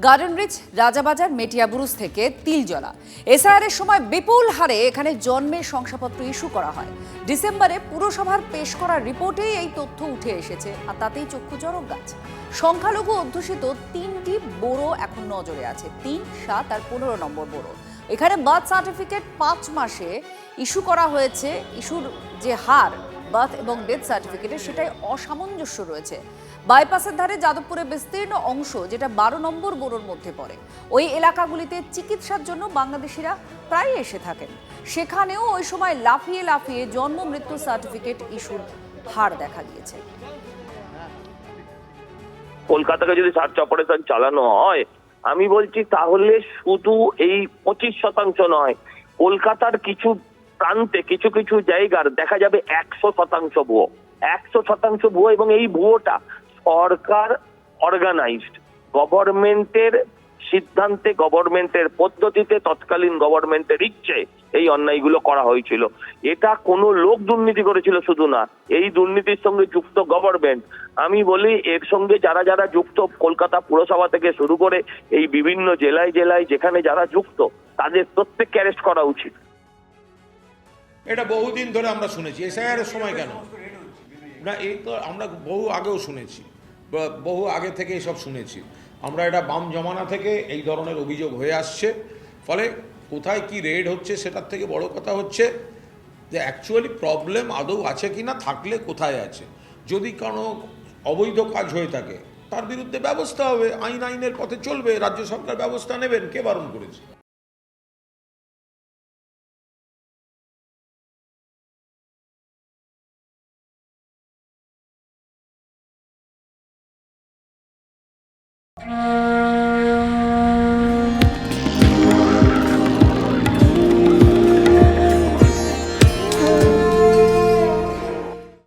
Garden rich, Rajabazar, Metiabruz থেকে Tiljala SIR এর সময় বিপুল হারে এখানে জন্মের শংসাপত্র ইস্যু করা হয়। ডিসেম্বরে পুরসভার পেশ করা রিপোর্টেই এই তথ্য উঠে এসেছে, আর তাতেই চক্ষু চড়ক গাছ। সংখ্যালঘু অধ্যুষিত 3টি বোরো এখন নজরে আছে, 3, 7 আর 15 নম্বর বোরো। এখানে বার্থ সার্টিফিকেট 5 মাসে ইস্যু করা হয়েছে। ইস্যুর যে হার বার্থ এবং ডেথ সার্টিফিকেটে সেটাই অসামঞ্জস্য রয়েছে। বাইপাসের ধারে যাদবপুরে বিস্তীর্ণ অংশ, যেটা 12 নম্বর বোরোর মধ্যে পড়ে, ওই এলাকাগুলিতে চিকিৎসার জন্য বাংলাদেশিরা প্রায় এসে থাকেন। সেখানেও ওই সময় লাফিয়ে লাফিয়ে জন্ম মৃত্যু সার্টিফিকেট ইস্যুর হার দেখা গিয়েছে। কলকাতাকে যদি সার্চ অপারেশন চালানো হয়, আমি বলছি তাহলে শুধু এই 25% নয়, কলকাতার কিছু প্রান্তে কিছু কিছু জায়গার দেখা যাবে 100% ভুয়ো, 100% ভুয়ো। এবং এই ভুয়োটা সরকার অর্গানাইজড, গভর্নমেন্টের সিদ্ধান্তে, গভর্নমেন্টের পদ্ধতিতে, তৎকালীন গভর্নমেন্টের ইচ্ছে এই অন্যায়গুলো করা হয়েছিল। এটা কোনো লোক দুর্নীতি করেছিল শুধু না, এই দুর্নীতির সঙ্গে যুক্ত গভর্নমেন্ট। আমি বলি এর সঙ্গে যারা যারা যুক্ত, কলকাতা পুরসভা থেকে শুরু করে এই বিভিন্ন জেলায় জেলায় যেখানে যারা যুক্ত, তাদের প্রত্যেককে অ্যারেস্ট করা উচিত। এটা বহুদিন ধরে আমরা শুনেছি। এসআইআর এর সময় কেন না, এই তো আমরা বহু আগেও শুনেছি, বহু আগে থেকে এসব শুনেছি আমরা। এটা বাম জমানা থেকে এই ধরনের অভিযোগ হয়ে আসছে। ফলে কোথায় কি রেড হচ্ছে সেটার থেকে বড় কথা হচ্ছে যে অ্যাকচুয়ালি প্রবলেম আদৌ আছে কি না, থাকলে কোথায় আছে। যদি কোনো অবৈধ কাজ হয়ে থাকে তার বিরুদ্ধে ব্যবস্থা হবে, আইনের পথে চলবে, রাজ্য সরকার ব্যবস্থা নেবেন, কে বারণ করেছে?